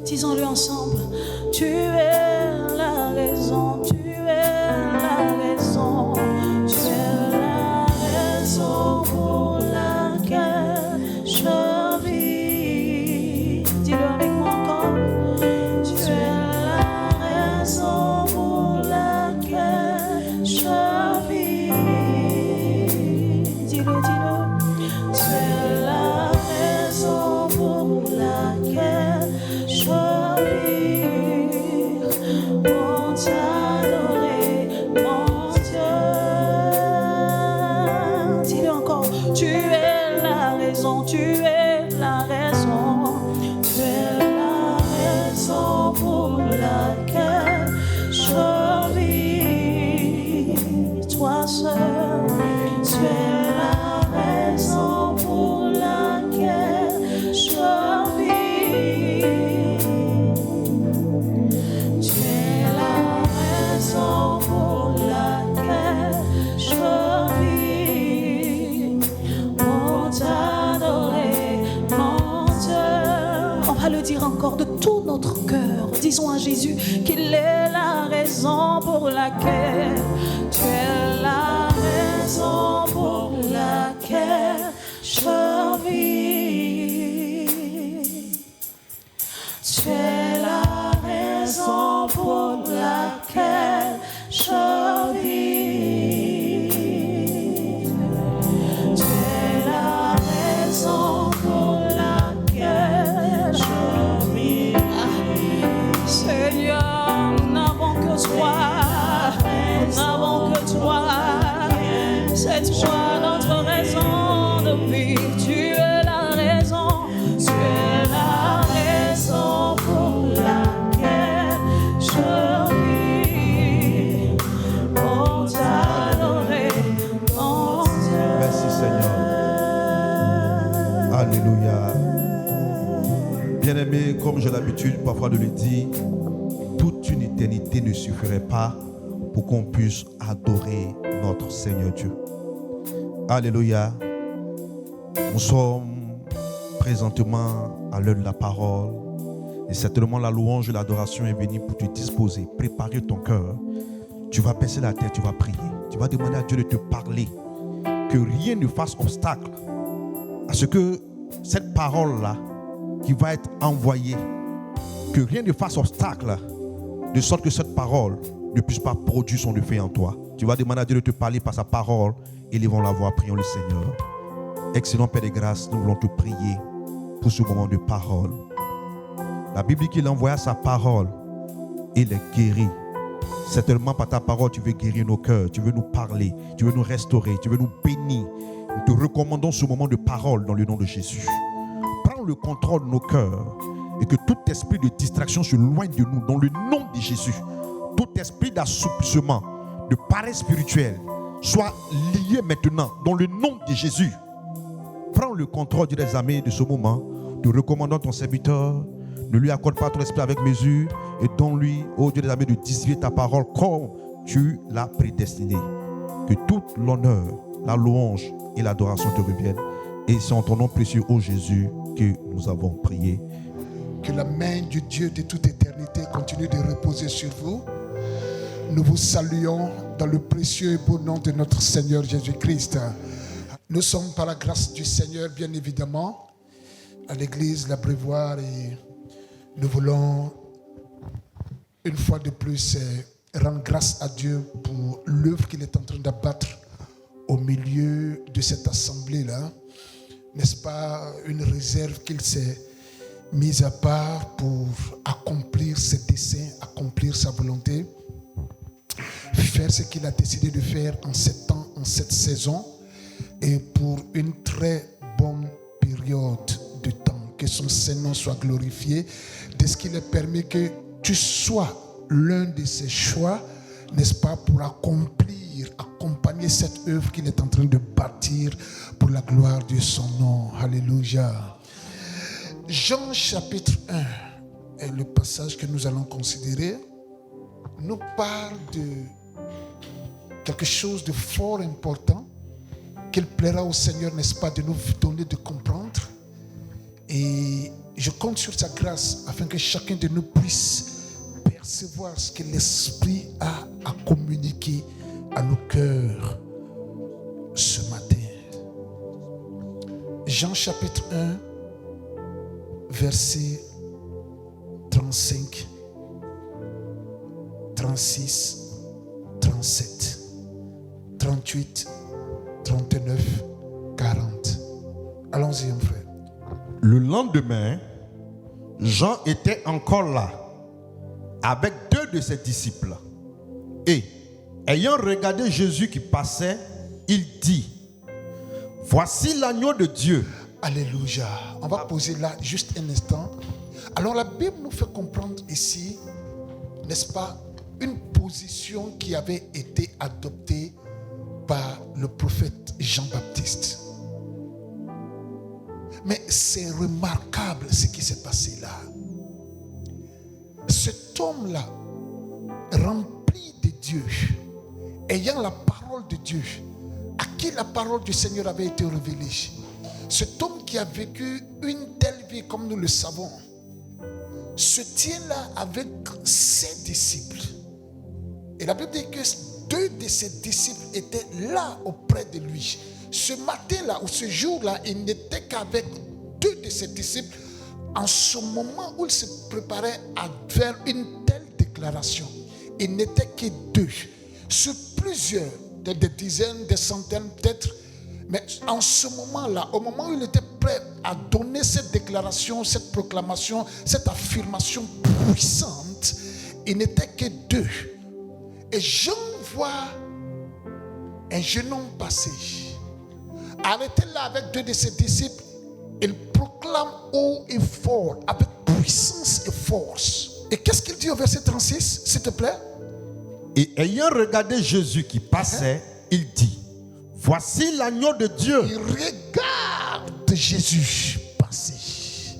Disons-le ensemble. Tu es la raison, tu es la raison, tu es la raison pour laquelle je vis. Dis-le avec moi encore. Tu es la raison pour laquelle je vis. Dis-le, dis-le. Tu es la raison pour laquelle je vis. Pour t'adorer, mon Dieu. Dis-le encore. Tu es la raison, tu es la raison. Tu es la raison pour laquelle je vis. Toi seul, tu es la raison pour laquelle je vis. Tu es la raison pour laquelle je vis. Pour t'adorer, mon Dieu. On va le dire encore de tout notre cœur. Disons à Jésus qu'il est la raison pour laquelle tu es la raison pour laquelle je vis. Tu es la raison pour laquelle je vis. Tu es la raison pour laquelle je vis. Seigneur, nous n'avons que toi. Nous n'avons que toi. C'est toi notre raison de vivre. Tu es la raison. Tu es la raison pour laquelle je vis. Pour t'adorer, mon Dieu. Merci Seigneur. Alléluia. Bien-aimé, comme j'ai l'habitude parfois de le dire, toute une éternité ne suffirait pas pour qu'on puisse adorer notre Seigneur Dieu. Alléluia. Nous sommes présentement à l'heure de la parole. Et certainement la louange et l'adoration est venue pour te disposer, préparer ton cœur. Tu vas baisser la tête, tu vas prier. Tu vas demander à Dieu de te parler. Que rien ne fasse obstacle à ce que cette parole-là qui va être envoyée, que rien ne fasse obstacle de sorte que cette parole ne puisse pas produire son effet en toi. Tu vas demander à Dieu de te parler par sa parole. Élevons la voix, prions le Seigneur. Excellent Père de grâce, nous voulons te prier pour ce moment de parole. La Bible dit qu'il envoya sa parole et les guérit. Certainement par ta parole, tu veux guérir nos cœurs, tu veux nous parler, tu veux nous restaurer, tu veux nous bénir. Nous te recommandons ce moment de parole dans le nom de Jésus. Prends le contrôle de nos cœurs et que tout esprit de distraction se loigne de nous dans le nom de Jésus. Tout esprit d'assoupissement, de paresse spirituelle soit lié maintenant dans le nom de Jésus. Prends le contrôle des amis de ce moment. Nous recommandons ton serviteur. Ne lui accorde pas ton esprit avec mesure et donne-lui, ô Dieu des amis, de distribuer ta parole comme tu l'as prédestiné. Que toute l'honneur, la louange et l'adoration te reviennent. Et c'est en ton nom précieux, ô Jésus, que nous avons prié. Que la main du Dieu de toute éternité continue de reposer sur vous. Nous vous saluons dans le précieux et beau nom de notre Seigneur Jésus-Christ. Nous sommes par la grâce du Seigneur, bien évidemment, à l'église l'Abreuvoir et nous voulons une fois de plus rendre grâce à Dieu pour l'œuvre qu'il est en train d'abattre au milieu de cette assemblée-là. N'est-ce pas une réserve qu'il s'est mise à part pour accomplir ses desseins, accomplir sa volonté, faire ce qu'il a décidé de faire en 7 ans, en cette saison et pour une très bonne période de temps. Que son Seigneur soit glorifié, de ce qu'il a permis que tu sois l'un de ses choix, n'est-ce pas, pour accompagner cette œuvre qu'il est en train de bâtir pour la gloire de son nom. Alléluia. Jean chapitre 1 est le passage que nous allons considérer, nous parle de quelque chose de fort important qu'il plaira au Seigneur, n'est-ce pas, de nous donner de comprendre. Et je compte sur sa grâce afin que chacun de nous puisse percevoir ce que l'Esprit a à communiquer à nos cœurs ce matin. Jean chapitre 1, verset 35, 36, 37, 38, 39, 40. Allons-y, mon frère. Le lendemain, Jean était encore là, avec 2 de ses disciples. Et, ayant regardé Jésus qui passait, il dit, « Voici l'agneau de Dieu. » Alléluia. On va poser là juste un instant. Alors la Bible nous fait comprendre ici, n'est-ce pas, une position qui avait été adoptée par le prophète Jean-Baptiste. Mais c'est remarquable ce qui s'est passé là. Cet homme-là, rempli de Dieu, ayant la parole de Dieu, à qui la parole du Seigneur avait été révélée, cet homme qui a vécu une telle vie comme nous le savons, se tient là avec ses disciples. Et la Bible dit que 2 de ses disciples étaient là auprès de lui. Ce matin-là, ou ce jour-là, il n'était qu'avec 2 de ses disciples en ce moment où il se préparait à faire une telle déclaration. Il n'était que 2. Sur plusieurs, des dizaines, des centaines peut-être. Mais en ce moment-là, au moment où il était prêt à donner cette déclaration, cette proclamation, cette affirmation puissante, il n'était que 2. Et Jean voit un jeune homme passer. Arrêté là avec 2 de ses disciples, il proclame haut et fort, avec puissance et force. Et qu'est-ce qu'il dit au verset 36, s'il te plaît? Et ayant regardé Jésus qui passait, il dit, « Voici l'agneau de Dieu. » Il regarde Jésus passer.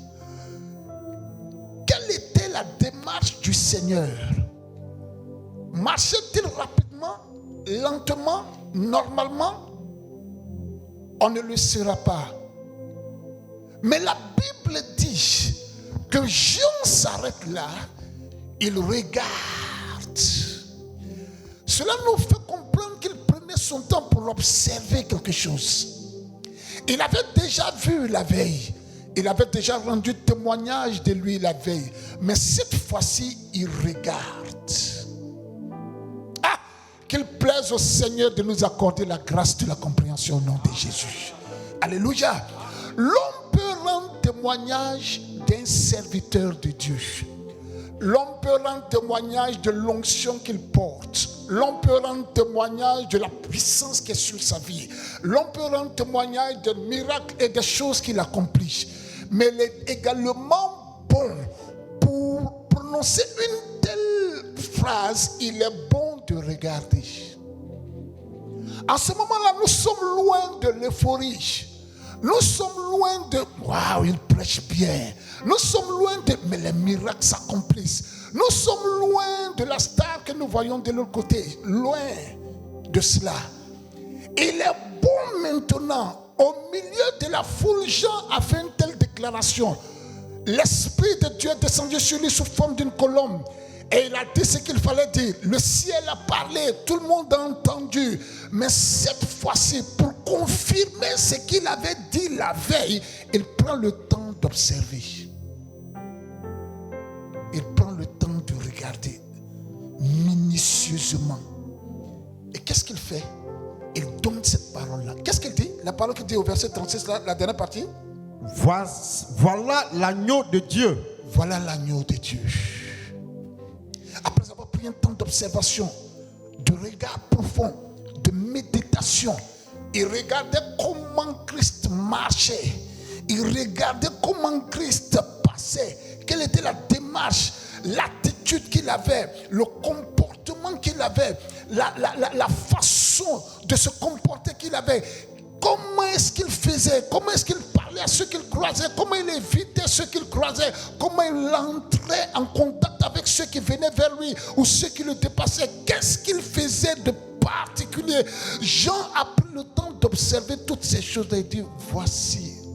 Quelle était la démarche du Seigneur? Marchait-il rapidement, lentement, normalement? On ne le saura pas. Mais la Bible dit que Jean s'arrête là, il regarde. Cela nous fait comprendre qu'il prenait son temps pour observer quelque chose. Il avait déjà vu la veille. Il avait déjà rendu témoignage de lui la veille. Mais cette fois-ci, il regarde. Ah, qu'il plaise au Seigneur de nous accorder la grâce de la compréhension au nom de Jésus. Alléluia. L'homme peut rendre témoignage d'un serviteur de Dieu. L'homme peut rendre témoignage de l'onction qu'il porte. L'homme peut rendre témoignage de la puissance qui est sur sa vie. L'homme peut rendre témoignage des miracles et des choses qu'il accomplit. Mais il est également bon pour prononcer une telle phrase. Il est bon de regarder. En ce moment-là, nous sommes loin de l'euphorie. Nous sommes loin de « Waouh, il prêche bien ». Nous sommes loin de « Mais les miracles s'accomplissent ». Nous sommes loin de la star que nous voyons de l'autre côté. Loin de cela. Il est bon maintenant, au milieu de la foule, Jean a fait une telle déclaration. L'Esprit de Dieu est descendu sur lui sous forme d'une colombe. Et il a dit ce qu'il fallait dire. Le ciel a parlé, tout le monde a entendu. Mais cette fois-ci, pour confirmer ce qu'il avait dit la veille, il prend le temps d'observer. Il prend le temps de regarder minutieusement. Et qu'est-ce qu'il fait? Il donne cette parole-là. Qu'est-ce qu'il dit? La parole qu'il dit au verset 36, la dernière partie. Voilà l'agneau de Dieu. Voilà l'agneau de Dieu. Après avoir pris un temps d'observation, de regard profond, de méditation, il regardait comment Christ marchait. Il regardait comment Christ passait. Quelle était la démarche, l'attitude qu'il avait, le comportement qu'il avait, la façon de se comporter qu'il avait. Comment est-ce qu'il faisait? Comment est-ce qu'il parlait à ceux qu'il croisait? Comment il évitait ceux qu'il croisait? Comment il entrait en contact avec ceux qui venaient vers lui ou ceux qui le dépassaient? Qu'est-ce qu'il faisait de particulier? Jean a pris le temps d'observer toutes ces choses et il dit,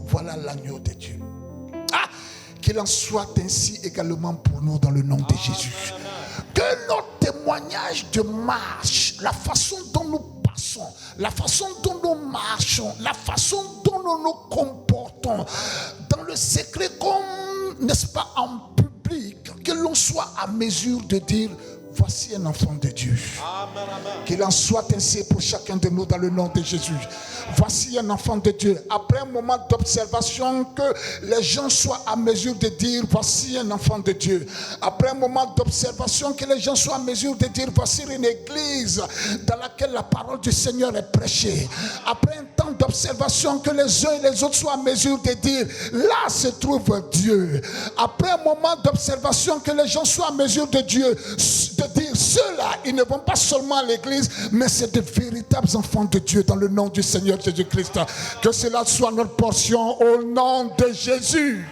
voilà l'agneau de Dieu. Ah, Qu'il en soit ainsi également pour nous dans le nom de Jésus. Que nos témoignages de marche, la façon dont nous passons, la façon dont nous marchons, la façon dont nous nous comportons dans le secret comme, n'est-ce pas, en public, que l'on soit à mesure de dire: voici un enfant de Dieu. Amen, amen. Qu'il en soit ainsi pour chacun de nous dans le nom de Jésus. Voici un enfant de Dieu. Après un moment d'observation, que les gens soient à mesure de dire: voici un enfant de Dieu. Après un moment d'observation, que les gens soient à mesure de dire: voici une église dans laquelle la parole du Seigneur est prêchée. Après un temps d'observation, que les uns et les autres soient à mesure de dire: là se trouve Dieu. Après un moment d'observation, que les gens soient à mesure de dire: ceux-là, ils ne vont pas seulement à l'église, mais c'est de véritables enfants de Dieu dans le nom du Seigneur Jésus-Christ. Que cela soit notre portion au nom de Jésus.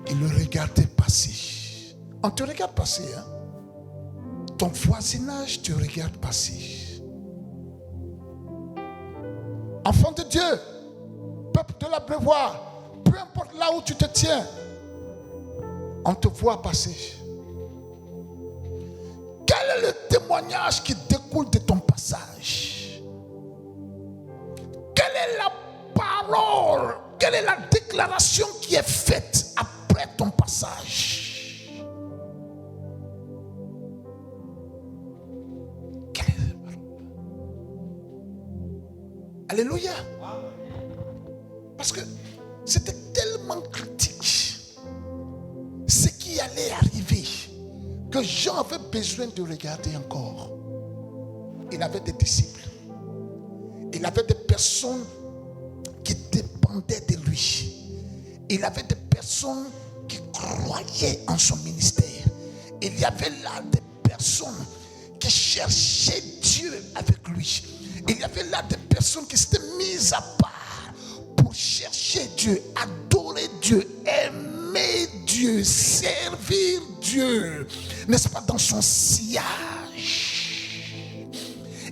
Il le regardait passer. On te regarde passer, hein? Ton voisinage te regarde passer. Enfant de Dieu, peuple de l'Abreuvoir, peu importe là où tu te tiens, on te voit passer. Quel est le témoignage qui découle de ton passage? Quelle est la parole? Quelle est la déclaration qui est faite après ton passage? Quelle est la parole? Alléluia. Parce que c'était tellement critique ce qui allait arriver que Jean avait besoin de regarder encore. Il avait des disciples. Il avait des personnes qui dépendaient de lui. Il avait des personnes qui croyaient en son ministère. Il y avait là des personnes qui cherchaient Dieu avec lui. Il y avait là des personnes qui s'étaient mises à part pour chercher Dieu, adorer Dieu, aimer Dieu, servir Dieu, n'est-ce pas, dans son sillage.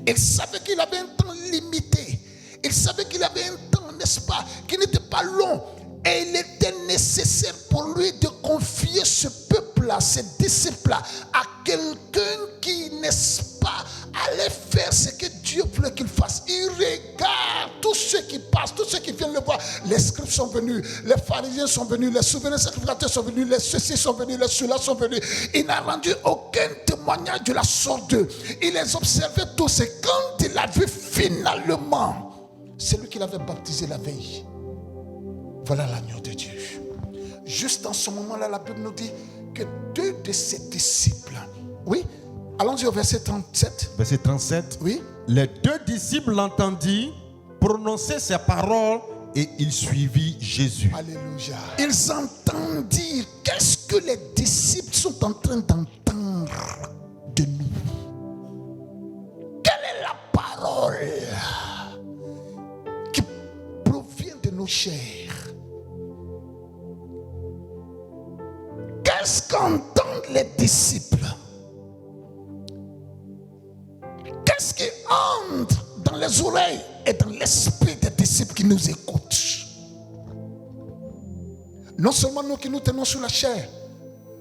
Il savait qu'il avait un temps limité. Il savait qu'il avait un temps, n'est-ce pas, qui n'était pas long. Et il était nécessaire pour lui de confier ce peuple-là, ces disciples-là, à quelqu'un qui, n'est-ce pas, allait faire ce que Dieu voulait qu'il fasse. Il regarde tous ceux qui passent, tous ceux qui viennent le voir. Les scribes sont venus, les pharisiens sont venus, les souverains sacrificateurs sont venus, les ceux-ci sont venus, les ceux-là sont venus. Il n'a rendu aucun témoignage de la sorte d'eux. Il les observait tous et quand il a vu finalement celui qu'il avait baptisé la veille, voilà l'agneau de Dieu. Juste en ce moment-là, la Bible nous dit que deux de ses disciples, oui, allons-y au verset 37. Verset 37. Oui. Les deux disciples l'entendirent prononcer ces paroles et ils suivirent Jésus. Alléluia. Ils entendirent. Qu'est-ce que les disciples sont en train d'entendre de nous? Quelle est la parole qui provient de nos chairs? Qu'est-ce qu'entendent les disciples? Qu'est-ce qui entre dans les oreilles et dans l'esprit des disciples qui nous écoutent? Non seulement nous qui nous tenons sur la chair,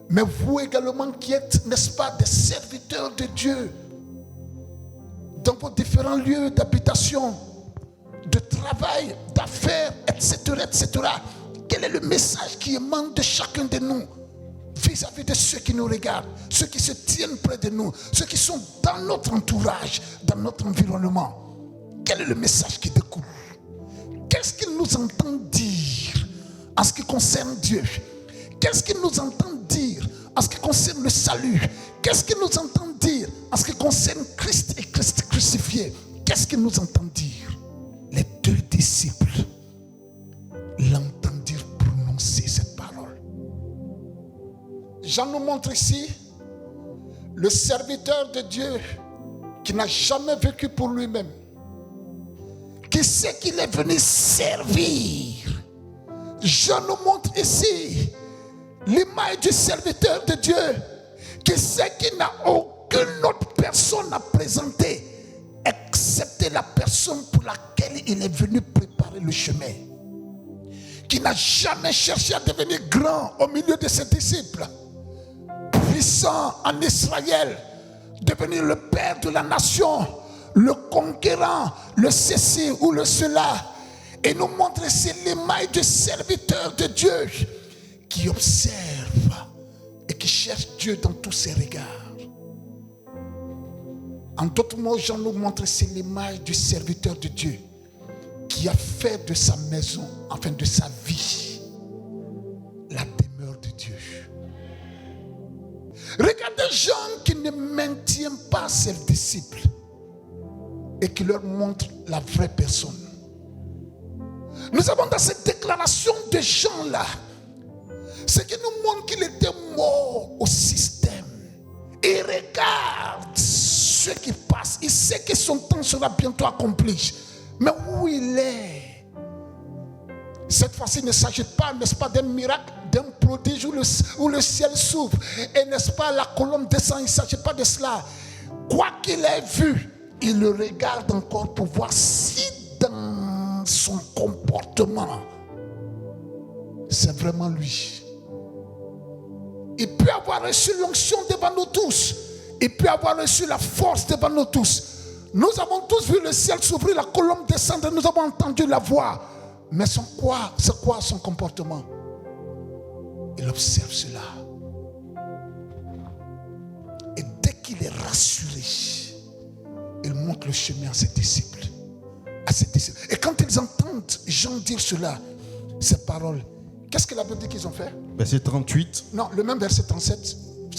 mais vous également qui êtes, n'est-ce pas, des serviteurs de Dieu dans vos différents lieux d'habitation, de travail, d'affaires, etc., etc. Quel est le message qui émane de chacun de nous vis-à-vis de ceux qui nous regardent, ceux qui se tiennent près de nous, ceux qui sont dans notre entourage, dans notre environnement? Quel est le message qui découle? Qu'est-ce qu'ils nous entendent dire en ce qui concerne Dieu? Qu'est-ce qu'ils nous entendent dire en ce qui concerne le salut? Qu'est-ce qu'ils nous entendent dire en ce qui concerne Christ et Christ crucifié? Qu'est-ce qu'ils nous entendent dire? Les deux disciples l'entendirent prononcer cette parole. Jean nous montre ici le serviteur de Dieu qui n'a jamais vécu pour lui-même, qui sait qu'il est venu servir. Jean nous montre ici l'image du serviteur de Dieu qui sait qu'il n'a aucune autre personne à présenter excepté la personne pour laquelle il est venu préparer le chemin, qui n'a jamais cherché à devenir grand au milieu de ses disciples, puissant en Israël, devenir le père de la nation, le conquérant, le ceci ou le cela, et nous montrer c'est l'image du serviteur de Dieu qui observe et qui cherche Dieu dans tous ses regards. En d'autres mots, Jean nous montre c'est l'image du serviteur de Dieu qui a fait de sa maison, enfin de sa vie, la demeure de Dieu. Regardez Jean qui ne maintient pas ses disciples et qui leur montre la vraie personne. Nous avons dans cette déclaration de Jean-là, ce qui nous montre qu'il était mort au système. Il regarde ce qui passe. Il sait que son temps sera bientôt accompli. Mais où il est? Cette fois-ci, il ne s'agit pas, n'est-ce pas, d'un miracle, d'un prodige où le ciel s'ouvre. Et n'est-ce pas, la colonne descend. Il ne s'agit pas de cela. Quoi qu'il ait vu, il le regarde encore pour voir si dans son comportement, c'est vraiment lui. Il peut avoir reçu l'onction devant nous tous. Il peut avoir reçu la force devant nous tous. Nous avons tous vu le ciel s'ouvrir, la colonne descendre, nous avons entendu la voix. Mais c'est quoi son comportement? Il observe cela. Et dès qu'il est rassuré, il montre le chemin à ses disciples. Et quand ils entendent Jean dire cela, ces paroles, qu'est-ce que la Bible dit qu'ils ont fait? Verset 38. Non, le même verset 37.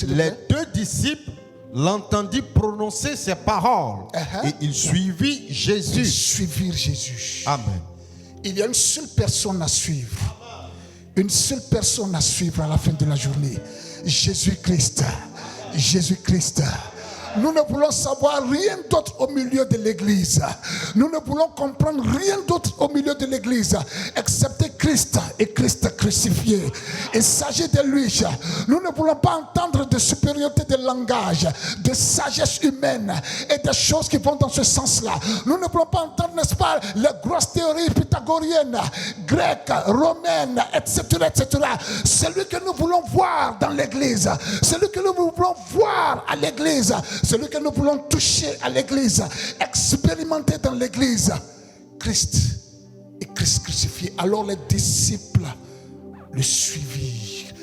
Les deux disciples l'entendirent prononcer ces paroles et ils suivirent Jésus. Ils suivirent Jésus. Amen. Il y a une seule personne à suivre. Une seule personne à suivre à la fin de la journée. Jésus-Christ. Jésus-Christ. Nous ne voulons savoir rien d'autre au milieu de l'église. Nous ne voulons comprendre rien d'autre au milieu de l'église, excepté Christ et Christ crucifié. Il s'agit de lui. Nous ne voulons pas entendre de supériorité de langage, de sagesse humaine et des choses qui vont dans ce sens-là. Nous ne voulons pas entendre, n'est-ce pas, les grosses théories pythagoriennes, grecques, romaines, etc., etc. Celui que nous voulons voir dans l'église, celui que nous voulons voir à l'église, celui que nous voulons toucher à l'église, expérimenter dans l'église, Christ et Christ crucifié. Alors les disciples le suivirent.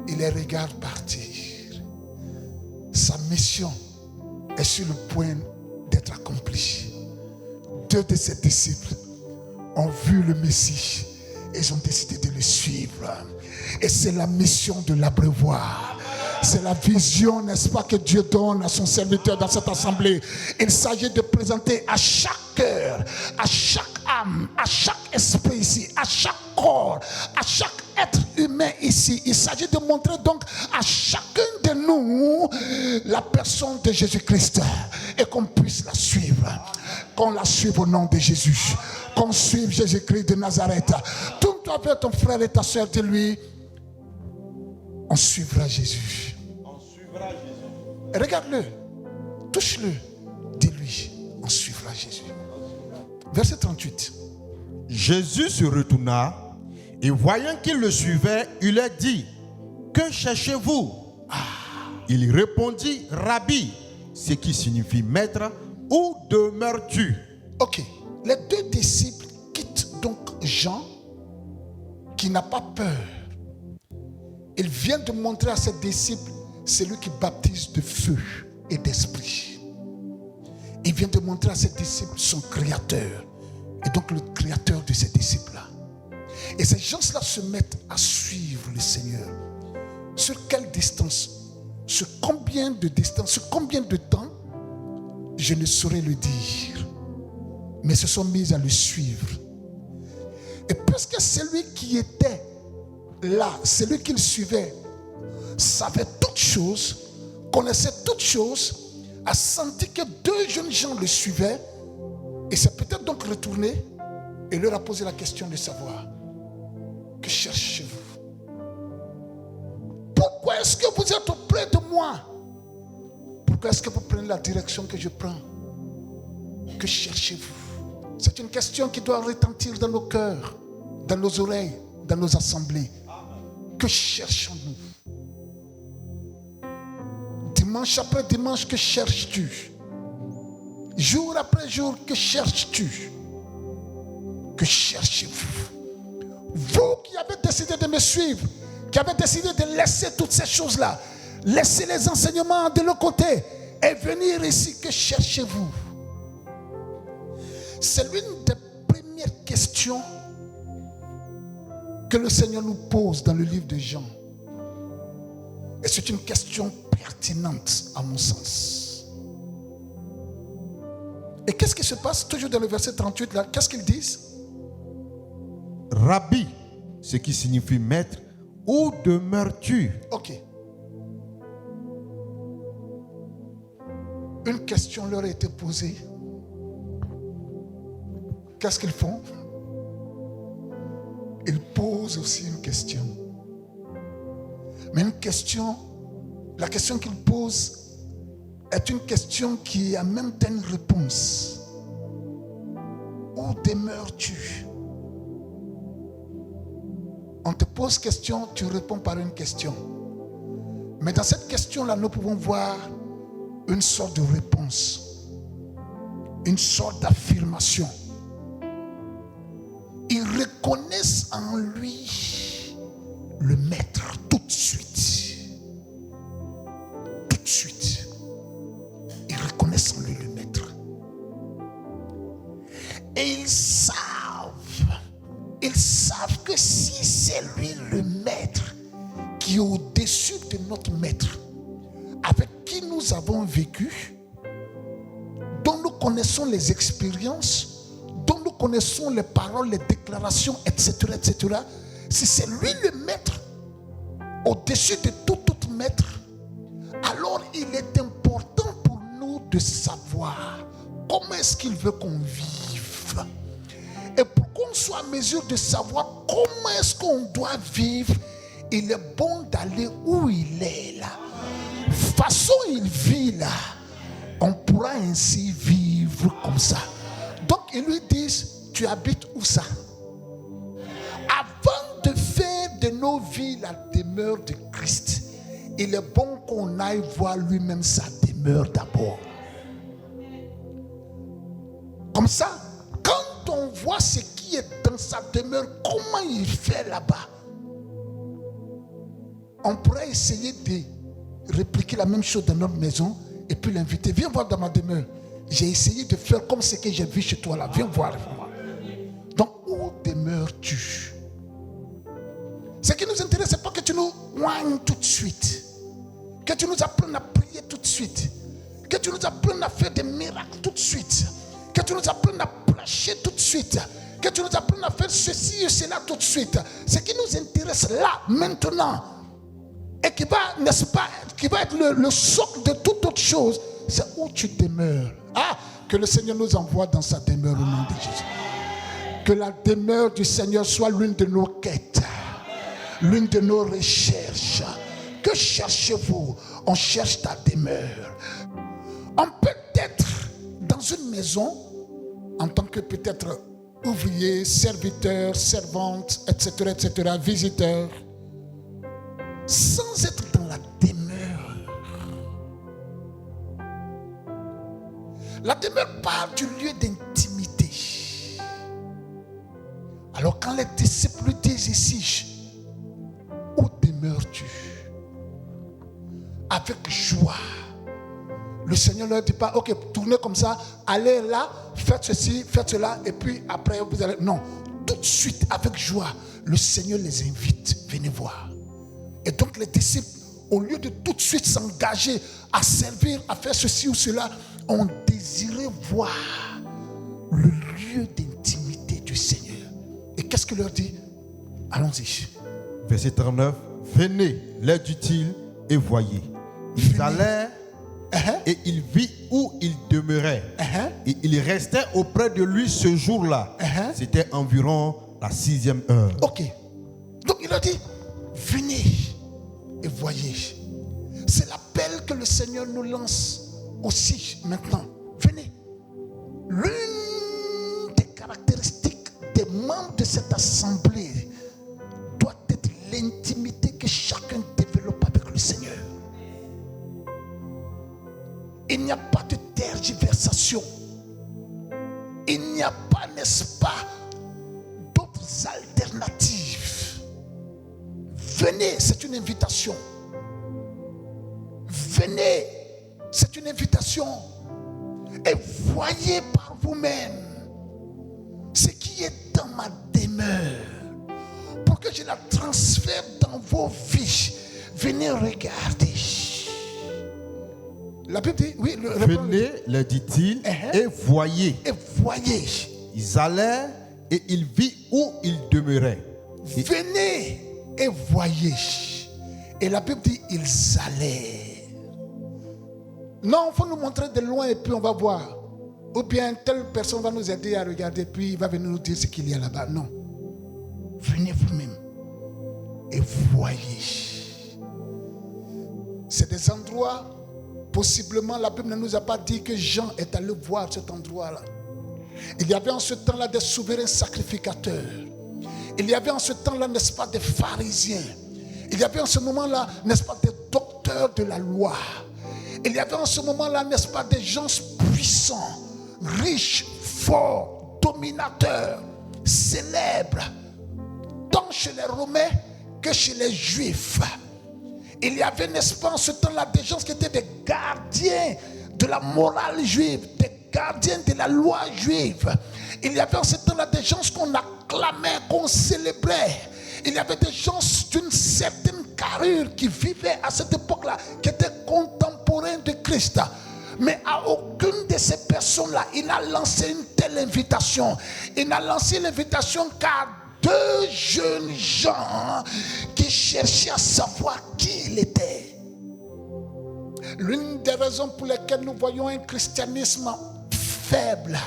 Ils les regardent partir. Sa mission est sur le point d'être accomplie. Deux de ses disciples ont vu le Messie et ils ont décidé de le suivre. Et c'est la mission de l'abreuvoir. C'est la vision, n'est-ce pas, que Dieu donne à son serviteur dans cette assemblée. Il s'agit de présenter à chaque cœur, à chaque âme, à chaque esprit ici, à chaque corps, à chaque être humain ici. Il s'agit de montrer donc à chacun de nous la personne de Jésus-Christ et qu'on puisse la suivre. Qu'on la suive au nom de Jésus. Qu'on suive Jésus-Christ de Nazareth. Tourne-toi vers ton frère et ta soeur, dis-lui, on suivra Jésus. Regarde-le, touche-le, dis-lui, on suivra Jésus. Verset 38. Jésus se retourna et voyant qu'il le suivait, il leur dit, que cherchez-vous? Il répondit, Rabbi, ce qui signifie maître, où demeures-tu? Ok, les deux disciples quittent donc Jean qui n'a pas peur. Il vient de montrer à ses disciples celui qui baptise de feu et d'esprit. Il vient de montrer à ses disciples son créateur. Et donc le créateur de ses disciples-là. Et ces gens-là se mettent à suivre le Seigneur. Sur quelle distance? Sur combien de distance? Sur combien de temps? Je ne saurais le dire. Mais se sont mis à le suivre. Et puisque celui qui était là, celui qu'il suivait, savait toutes choses, connaissait toutes choses, a senti que deux jeunes gens le suivaient, et s'est peut-être donc retourné et leur a posé la question de savoir, que cherchez-vous? Pourquoi est-ce que vous êtes auprès de moi? Pourquoi est-ce que vous prenez la direction que je prends? Que cherchez-vous? C'est une question qui doit retentir dans nos cœurs, dans nos oreilles. dans nos assemblées. Que cherchons-nous? Dimanche après dimanche, que cherches-tu? Jour après jour, que cherches-tu? Que cherchez-vous? Vous qui avez décidé de me suivre, qui avez décidé de laisser toutes ces choses-là, laisser les enseignements de l'autre côté et venir ici, que cherchez-vous? C'est l'une des premières questions que le Seigneur nous pose dans le livre de Jean. Et c'est une question pertinente à mon sens. Et qu'est-ce qui se passe toujours dans le verset 38 là? Qu'est-ce qu'ils disent? Rabbi, ce qui signifie maître, où demeures-tu? Ok. Une question leur a été posée. Qu'est-ce qu'ils font? Ils posent aussi une question. Mais une question, la question qu'ils posent est une question qui a même une réponse. Où demeures-tu? On te pose question, tu réponds par une question. Mais dans cette question-là, nous pouvons voir une sorte de réponse, une sorte d'affirmation. Ils reconnaissent en lui le maître tout de suite. Tout de suite. Ils reconnaissent en lui le maître. Et ils savent que si c'est lui le maître qui est au-dessus de notre maître, avec qui nous avons vécu, dont nous connaissons les expériences, dont nous connaissons les paroles, les déclarations, etc., etc. Si c'est lui le maître, au-dessus de tout autre maître, alors il est important pour nous de savoir comment est-ce qu'il veut qu'on vive. Et pour qu'on soit en mesure de savoir comment est-ce qu'on doit vivre, il est bon d'aller où il est là. Façon il vit là, on pourra ainsi vivre comme ça. Donc ils lui disent, tu habites où ça? Avant de faire de nos vies la demeure de Christ, il est bon qu'on aille voir lui-même sa demeure d'abord. Comme ça, quand on voit ce qui est dans sa demeure, comment il fait là-bas, on pourrait essayer de répliquer la même chose dans notre maison et puis l'inviter. Viens voir dans ma demeure. J'ai essayé de faire comme ce que j'ai vu chez toi là. Viens voir avec moi. Donc, où demeures-tu? Ce qui nous intéresse, ce n'est pas que tu nous oignes tout de suite. Que tu nous apprennes à prier tout de suite. Que tu nous apprennes à faire des miracles tout de suite. Que tu nous apprennes à prêcher tout de suite. Que tu nous apprennes à faire ceci et cela tout de suite. Ce qui nous intéresse là, maintenant, et qui va, n'est-ce pas, qui va être le socle de toute autre chose, c'est où tu demeures. Ah, que le Seigneur nous envoie dans sa demeure au nom de Jésus. Que la demeure du Seigneur soit l'une de nos quêtes, l'une de nos recherches. Que cherchez-vous? On cherche ta demeure. On peut être dans une maison en tant que peut-être ouvrier, serviteur, servante, etc., visiteur, sans être dans la demeure. La demeure part du lieu d'intimité. Alors quand les disciples lui disent ici, où demeures-tu? Avec joie. Le Seigneur ne leur dit pas, ok, tournez comme ça, allez là, faites ceci, faites cela, et puis après vous allez... Non, tout de suite, avec joie, le Seigneur les invite, venez voir. Et donc les disciples, au lieu de tout de suite s'engager à servir, à faire ceci ou cela, ont désiré voir le lieu d'intimité du Seigneur. Et qu'est-ce qu'il leur dit? Allons-y. Verset 39. Venez, leur dit-il, et voyez. Ils allèrent et il vit où il demeurait. Et il restait auprès de lui ce jour-là. C'était environ la 6e heure. Ok. Donc il a dit, venez et voyez. C'est l'appel que le Seigneur nous lance aussi maintenant. Venez. L'une des caractéristiques des membres de cette assemblée il n'y a pas de tergiversation. Il n'y a pas, n'est-ce pas, d'autres alternatives. Venez, c'est une invitation. Venez, c'est une invitation. Et voyez par vous-même ce qui est dans ma demeure, pour que je la transfère dans vos vies. Venez regarder. La Bible dit, oui, venez, leur dit-il, et voyez. Et voyez. Ils allèrent et ils virent où ils demeuraient. Venez et voyez. Et la Bible dit, ils allèrent. Non, il faut nous montrer de loin et puis on va voir. Ou bien telle personne va nous aider à regarder, puis il va venir nous dire ce qu'il y a là-bas. Non. Venez vous-même et voyez. C'est des endroits, possiblement, la Bible ne nous a pas dit que Jean est allé voir cet endroit-là. Il y avait en ce temps-là des souverains sacrificateurs. Il y avait en ce temps-là, n'est-ce pas, des pharisiens. Il y avait en ce moment-là, n'est-ce pas, des docteurs de la loi. Il y avait en ce moment-là, n'est-ce pas, des gens puissants, riches, forts, dominateurs, célèbres, tant chez les Romains que chez les Juifs. Il y avait, n'est-ce pas, en ce temps-là, des gens qui étaient des gardiens de la morale juive, des gardiens de la loi juive. Il y avait en ce temps-là des gens qu'on acclamait, qu'on célébrait. Il y avait des gens d'une certaine carrure qui vivaient à cette époque-là, qui étaient contemporains de Christ. Mais à aucune de ces personnes-là, il a lancé une telle invitation. Il n'a lancé l'invitation qu'à deux jeunes gens qui cherchaient à savoir qui il était. L'une des raisons pour lesquelles nous voyons un christianisme faible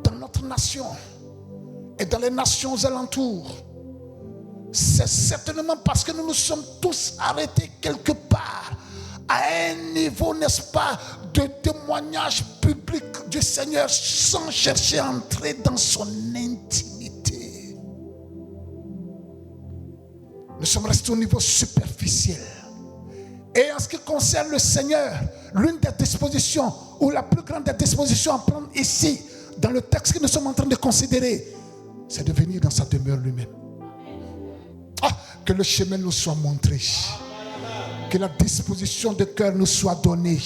dans notre nation et dans les nations alentours, c'est certainement parce que nous nous sommes tous arrêtés quelque part à un niveau, n'est-ce pas, de témoignage public du Seigneur sans chercher à entrer dans son intimité. Nous sommes restés au niveau superficiel. Et en ce qui concerne le Seigneur, l'une des dispositions, ou la plus grande des dispositions à prendre ici, dans le texte que nous sommes en train de considérer, c'est de venir dans sa demeure lui-même. Ah, que le chemin nous soit montré. Que la disposition de cœur nous soit donnée.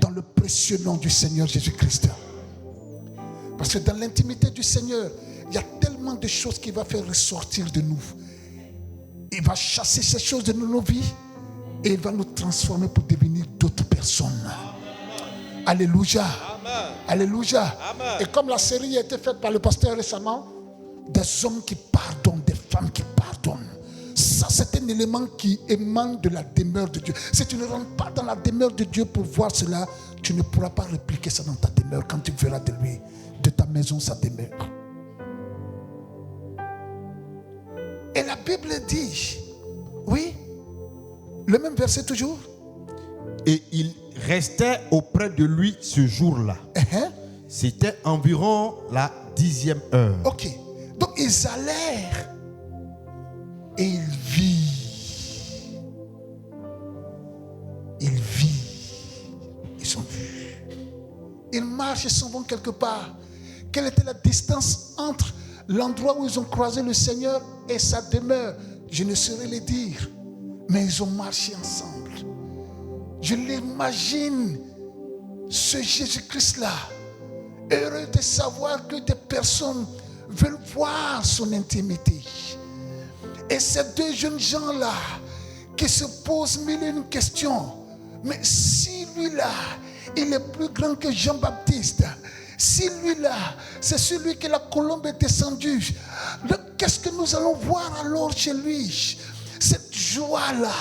Dans le précieux nom du Seigneur Jésus-Christ. Parce que dans l'intimité du Seigneur, il y a tellement de choses qu'il va faire ressortir de nous. Il va chasser ces choses de nos vies et il va nous transformer pour devenir d'autres personnes. Alléluia. Amen. Alléluia. Amen. Et comme la série a été faite par le pasteur récemment, des hommes qui pardonnent, des femmes qui pardonnent. Ça, c'est un élément qui émane de la demeure de Dieu. Si tu ne rentres pas dans la demeure de Dieu pour voir cela, tu ne pourras pas répliquer ça dans ta demeure quand tu verras de lui, de ta maison, sa demeure. Et la Bible dit, oui, le même verset toujours. Et il restait auprès de lui ce jour-là. C'était environ la 10e heure. Ok. Donc ils allèrent et ils virent. Ils virent. Ils ont vu. Ils marchent et s'en vont quelque part. Quelle était la distance entre l'endroit où ils ont croisé le Seigneur et sa demeure? Je ne saurais le dire. Mais ils ont marché ensemble. Je l'imagine, ce Jésus-Christ-là, heureux de savoir que des personnes veulent voir son intimité. Et ces deux jeunes gens-là qui se posent mille et une questions. Mais si lui-là, il est plus grand que Jean-Baptiste, si lui-là, c'est celui que la colombe est descendue, qu'est-ce que nous allons voir alors chez lui? Cette joie-là,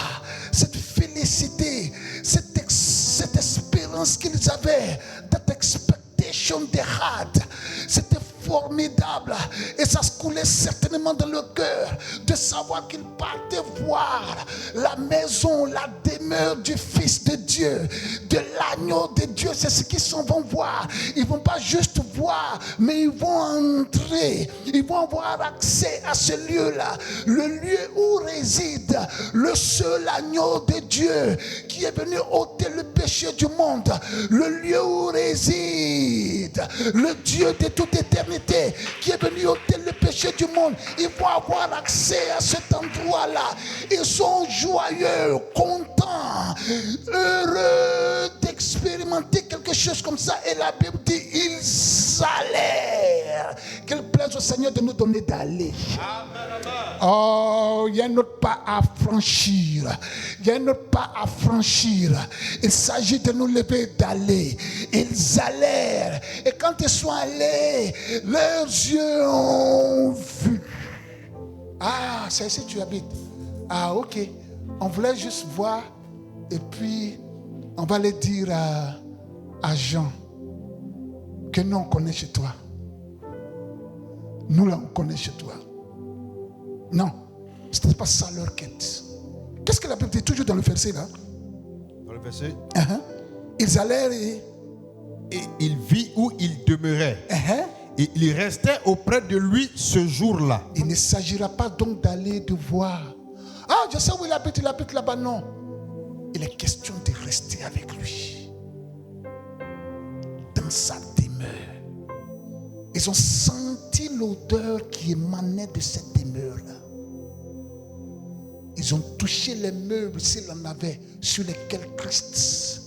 cette félicité, cette espérance qu'ils avaient, that expectation they had, c'était formidable. Et ça se coulait certainement dans le cœur de savoir qu'ils partaient voir la maison, la demeure demeure du Fils de Dieu, de l'agneau de Dieu. C'est ce qu'ils vont voir. Ils ne vont pas juste voir, mais ils vont entrer. Ils vont avoir accès à ce lieu-là. Le lieu où réside le seul agneau de Dieu qui est venu ôter le péché du monde. Le lieu où réside le Dieu de toute éternité qui est venu ôter le péché du monde. Ils vont avoir accès à cet endroit-là. Ils sont joyeux, contents, heureux d'expérimenter quelque chose comme ça. Et la Bible dit, ils allèrent. Qu'il plaise au Seigneur de nous donner d'aller. Oh, il y a un autre pas à franchir. Il y a un autre pas à franchir. Il s'agit de nous lever, d'aller. Ils allèrent. Et quand ils sont allés, leurs yeux ont vu. Ah, c'est ici que tu habites. Ah, ok. On voulait juste voir. Et puis, on va aller dire à Jean que nous, on connaît chez toi. Nous, là, on connaît chez toi. Non, ce n'était pas ça leur quête. Qu'est-ce que la Bible dit toujours dans le verset là? Dans le verset. Ils allèrent et il vit où il demeurait. Et il restait auprès de lui ce jour-là. Il ne s'agira pas donc d'aller de voir. Ah, je sais où il habite là-bas. Non. Il est question de rester avec lui. Dans sa demeure. Ils ont senti l'odeur qui émanait de cette demeure-là. Ils ont touché les meubles, s'il en avait, sur lesquels Christ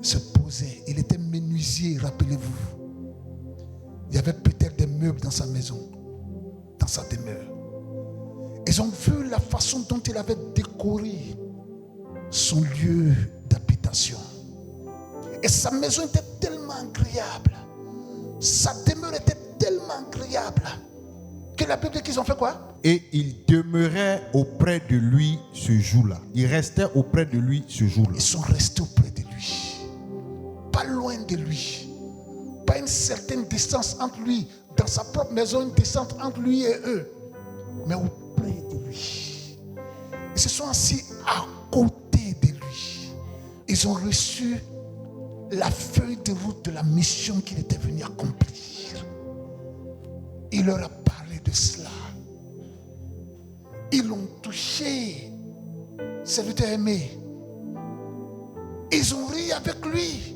se posait. Il était menuisier, rappelez-vous. Il y avait peut-être des meubles dans sa maison, dans sa demeure. Ils ont vu la façon dont il avait décoré son lieu d'habitation. Et sa maison était tellement agréable. Sa demeure était tellement agréable que la Bible dit qu'ils ont fait quoi? Et il demeurait auprès de lui ce jour-là. Il restait auprès de lui ce jour-là. Ils sont restés auprès de lui. Pas loin de lui. Pas une certaine distance entre lui, dans sa propre maison, une distance entre lui et eux. Mais auprès de lui. Ils se sont assis à côté de lui. Ils ont reçu la feuille de route de la mission qu'il était venu accomplir. Il leur a parlé de cela. Ils l'ont touché. Serviteur aimé. Ils ont ri avec lui.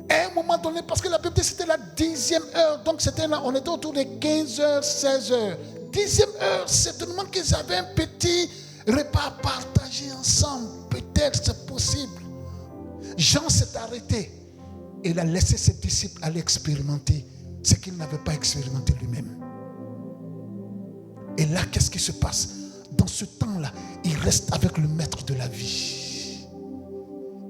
À un moment donné, parce que la Bible dit que c'était la 10e heure. Donc on était autour de 15h, 16h. 10e heure, certainement qu'ils avaient un petit repas à partager ensemble. Peut-être c'est possible. Jean s'est arrêté. Il a laissé ses disciples aller expérimenter ce qu'il n'avait pas expérimenté lui-même. Et là, qu'est-ce qui se passe? Dans ce temps-là, il reste avec le maître de la vie.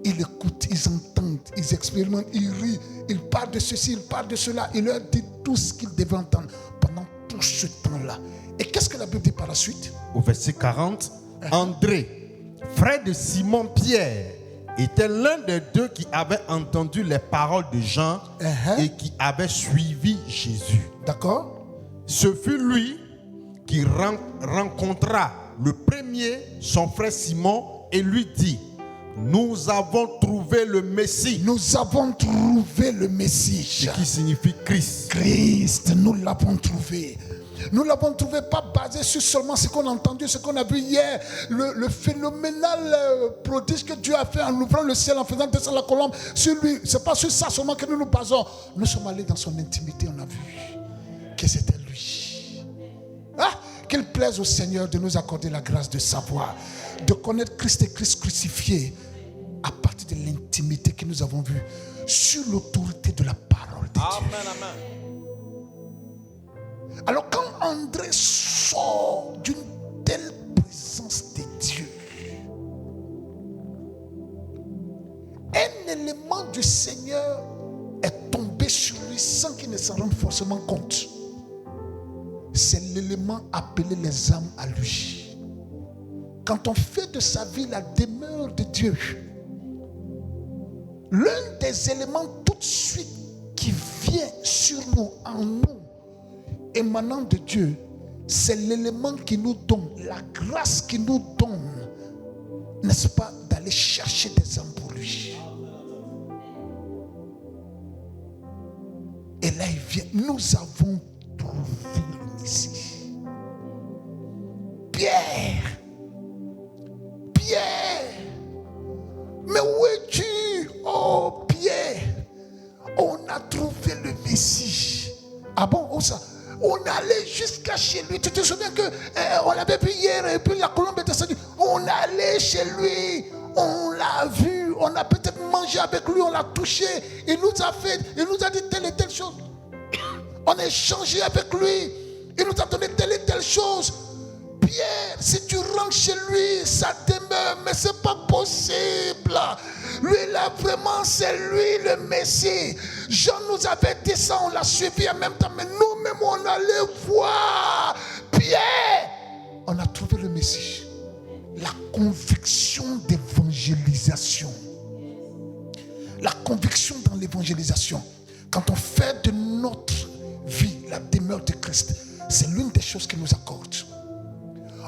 Ils écoutent, ils entendent, ils expérimentent, ils rient, ils parlent de ceci, ils parlent de cela. Il leur dit tout ce qu'ils devaient entendre pendant tout ce temps-là. Et qu'est-ce que la Bible dit par la suite? Au verset 40, André, frère de Simon-Pierre, était l'un des deux qui avait entendu les paroles de Jean et qui avait suivi Jésus. D'accord? Ce fut lui qui rencontra le premier son frère Simon et lui dit: nous avons trouvé le Messie. Nous avons trouvé le Messie. Ce qui signifie Christ. Christ, nous l'avons trouvé. Nous ne l'avons trouvé pas basé sur seulement ce qu'on a entendu, ce qu'on a vu hier, le phénoménal prodige que Dieu a fait en ouvrant le ciel, en faisant descendre la colombe sur lui. Ce n'est pas sur ça seulement que nous nous basons. Nous sommes allés dans son intimité, on a vu que c'était lui. Qu'il plaise au Seigneur de nous accorder la grâce de savoir, de connaître Christ et Christ crucifié à partir de l'intimité que nous avons vue sur l'autorité de la parole de Dieu. Amen. Alors quand André sort d'une telle présence de Dieu, un élément du Seigneur est tombé sur lui sans qu'il ne s'en rende forcément compte. C'est l'élément appelé les âmes à lui. Quand on fait de sa vie la demeure de Dieu, l'un des éléments tout de suite qui vient sur nous, en nous, émanant de Dieu, c'est l'élément qui nous donne, la grâce qui nous donne n'est-ce pas, d'aller chercher des âmes pour lui. Et là, il vient. Nous avons trouvé le Messie. Pierre. Mais où es-tu? Oh, Pierre. On a trouvé le Messie. Ah bon, où ça? On allait jusqu'à chez lui. Tu te souviens que on l'avait vu hier et puis la colombe est descendue. On allait chez lui. On l'a vu. On a peut-être mangé avec lui. On l'a touché. Il nous a dit telle et telle chose. On a échangé avec lui. Il nous a donné telle et telle chose. Pierre, si tu rentres chez lui, ça demeure. Mais c'est pas possible. Lui là, vraiment, c'est lui le Messie. Jean nous avait dit ça, on l'a suivi en même temps. Mais nous-mêmes, on allait voir Pierre. On a trouvé le Messie. La conviction d'évangélisation. La conviction dans l'évangélisation. Quand on fait de notre vie la demeure de Christ, c'est l'une des choses qu'il nous accorde.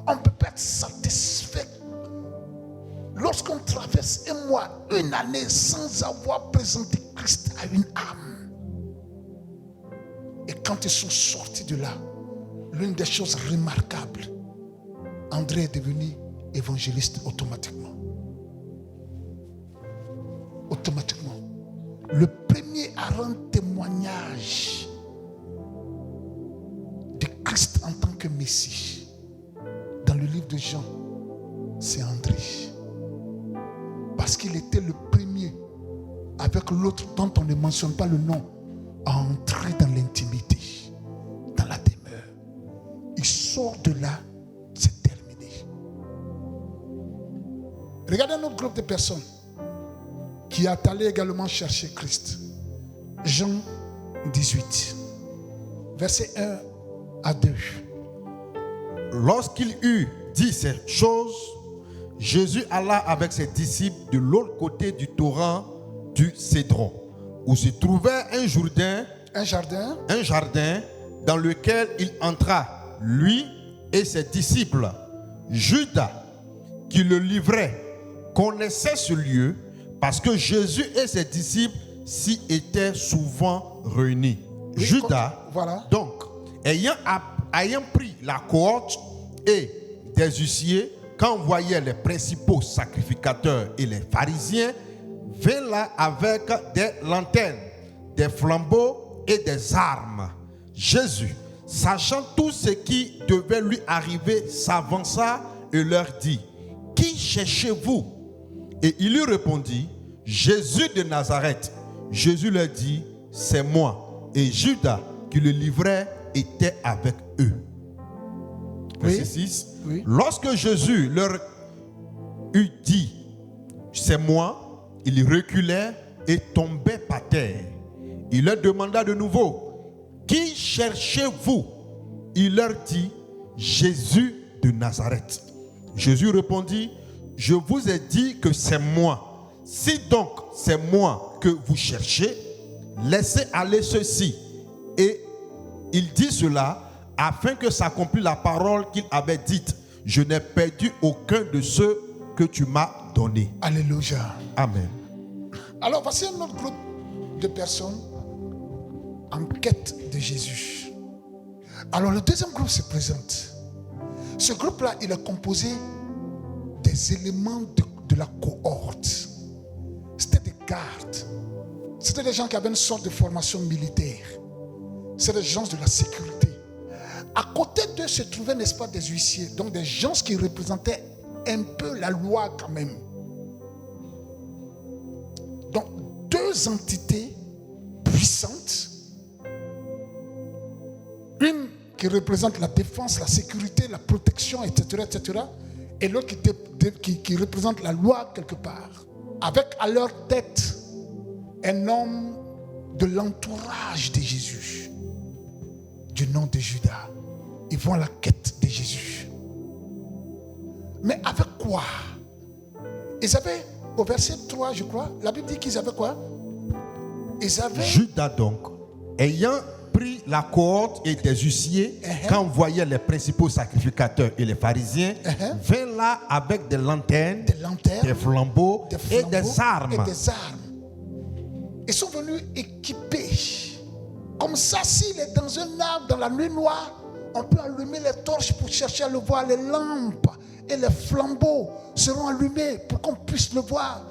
On ne peut pas être satisfait lorsqu'on traverse un mois, une année sans avoir présenté Christ à une âme. Et quand ils sont sortis de là, l'une des choses remarquables, André est devenu évangéliste automatiquement. Automatiquement. Le premier à rendre témoignage de Christ en tant que Messie, dans le livre de Jean, c'est André. Parce qu'il était le premier, avec l'autre dont on ne mentionne pas le nom, à entrer dans l'intimité, dans la demeure. Il sort de là, c'est terminé. Regardez un autre groupe de personnes qui est allé également chercher Christ. Jean 18, verset 1 à 2. Lorsqu'il eut dit ces choses, Jésus alla avec ses disciples de l'autre côté du torrent du Cédron, où se trouvait un jardin dans lequel il entra, lui et ses disciples. Judas, qui le livrait, connaissait ce lieu parce que Jésus et ses disciples s'y étaient souvent réunis. Oui, Judas, voilà. donc, ayant pris la cohorte et des huissiers, quand voyaient les principaux sacrificateurs et les pharisiens, vint là avec des lanternes, des flambeaux et des armes. Jésus, sachant tout ce qui devait lui arriver, s'avança et leur dit: Qui cherchez-vous? Et il lui répondit: Jésus de Nazareth. Jésus leur dit: C'est moi. Et Judas, qui le livrait, était avec eux. Verset 6. Oui. Lorsque Jésus leur eut dit: C'est moi, ils reculaient et tombaient par terre. Il leur demanda de nouveau: Qui cherchez-vous? Il leur dit: Jésus de Nazareth. Jésus répondit: Je vous ai dit que c'est moi. Si donc c'est moi que vous cherchez, laissez aller ceux-ci. Et il dit cela afin que s'accomplisse la parole qu'il avait dite: Je n'ai perdu aucun de ceux que tu m'as donnés. Alléluia. Amen. Alors voici un autre groupe de personnes en quête de Jésus. Alors le deuxième groupe se présente. Ce groupe-là, il est composé des éléments de la cohorte. C'était des gardes. C'était des gens qui avaient une sorte de formation militaire. C'était des gens de la sécurité. À côté d'eux se trouvaient, n'est-ce pas, des huissiers. Donc des gens qui représentaient un peu la loi quand même. Donc deux entités puissantes. Une qui représente la défense, la sécurité, la protection, etc. etc. et l'autre qui représente la loi quelque part. Avec à leur tête un homme de l'entourage de Jésus, du nom de Judas. Ils vont à la quête de Jésus. Mais avec quoi? Ils avaient, au verset 3, je crois, la Bible dit qu'ils avaient quoi? Ils avaient... Judas donc, ayant prit la cohorte et des huissiers, quand voyaient les principaux sacrificateurs et les pharisiens, vint là avec des lanternes, des flambeaux et des armes. Ils sont venus équipés. Comme ça, s'il est dans un arbre, dans la nuit noire, on peut allumer les torches pour chercher à le voir. Les lampes et les flambeaux seront allumés pour qu'on puisse le voir.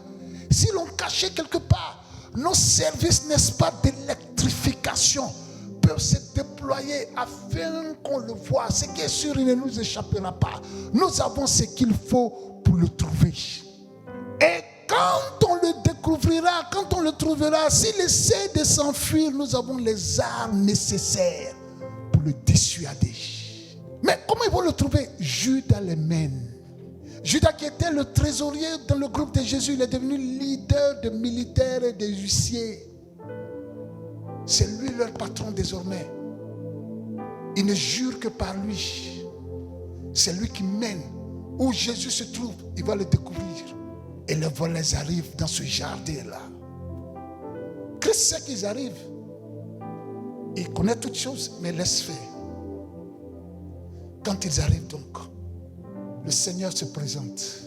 Si l'on cachait quelque part, nos services, n'est-ce pas, d'électrification peuvent se déployer afin qu'on le voie. Ce qui est sûr, il ne nous échappera pas. Nous avons ce qu'il faut pour le trouver. Et quand on le découvrira, quand on le trouvera, s'il essaie de s'enfuir, nous avons les armes nécessaires pour le dissuader. Mais comment ils vont le trouver? Judas les mène. Judas qui était le trésorier dans le groupe de Jésus, il est devenu leader des militaires et des huissiers. C'est lui leur patron désormais. Il ne jure que par lui. C'est lui qui mène. Où Jésus se trouve, il va le découvrir. Et les voleurs arrivent dans ce jardin-là. Christ sait qu'ils arrivent. Il connaît toutes choses, mais laisse faire. Quand ils arrivent donc, le Seigneur se présente.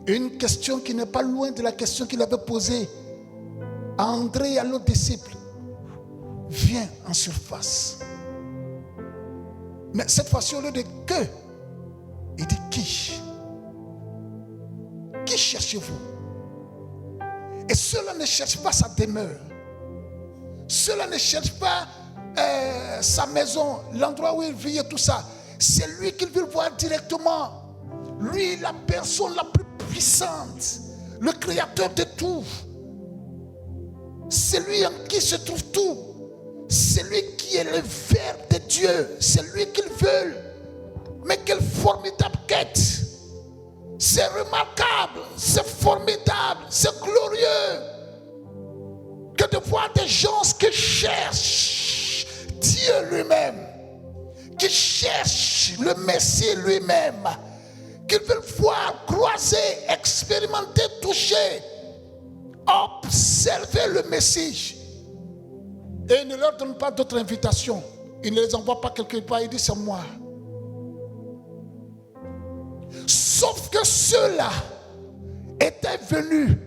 Une question qui n'est pas loin de la question qu'il avait posée à André et à l'autre disciple vient en surface. Mais cette fois-ci, au lieu de que, il dit qui? Qui cherchez-vous? Et cela ne cherche pas sa demeure. Cela ne cherche pas sa maison, l'endroit où il vit et tout ça. C'est lui qu'il veut voir directement. Lui, la personne la plus puissante, le créateur de tout. C'est lui en qui se trouve tout. C'est lui qui est le Verbe de Dieu. C'est lui qu'il veut. Mais quelle formidable quête. C'est remarquable, c'est formidable, c'est glorieux que de voir des gens qui cherchent Dieu lui-même, qui cherchent le Messie lui-même, qui veulent voir, croiser, expérimenter, toucher, observer le Messie. Et il ne leur donne pas d'autre invitation. Il ne les envoie pas quelque part, il dit c'est moi. Sauf que ceux-là étaient venus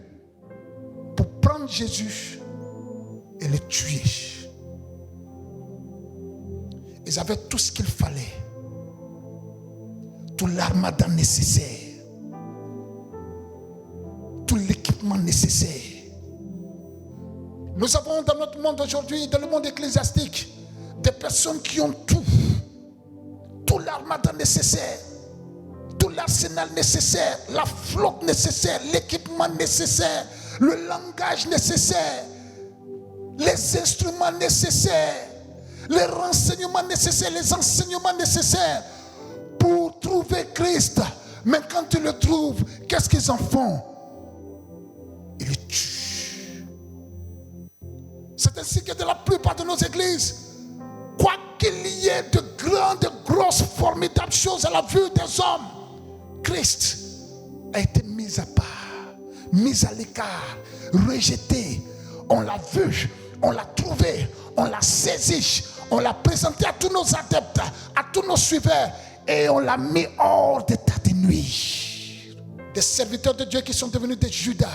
pour prendre Jésus et le tuer. Ils avaient tout ce qu'il fallait. Tout l'armada nécessaire. Tout l'équipement nécessaire. Nous avons dans notre monde aujourd'hui, dans le monde ecclésiastique, des personnes qui ont tout. Tout l'armada nécessaire. Tout l'arsenal nécessaire, la flotte nécessaire, l'équipement nécessaire, le langage nécessaire, les instruments nécessaires, les renseignements nécessaires, les enseignements nécessaires pour trouver Christ. Mais quand ils le trouvent, qu'est-ce qu'ils en font? Ils le tuent. C'est ainsi que dans la plupart de nos églises, quoi qu'il y ait de grandes, grosses, formidables choses à la vue des hommes, Christ a été mis à part, mis à l'écart, rejeté. On l'a vu, on l'a trouvé, on l'a saisi, on l'a présenté à tous nos adeptes, à tous nos suiveurs, et on l'a mis hors d'état de nuire. Des serviteurs de Dieu qui sont devenus des Judas.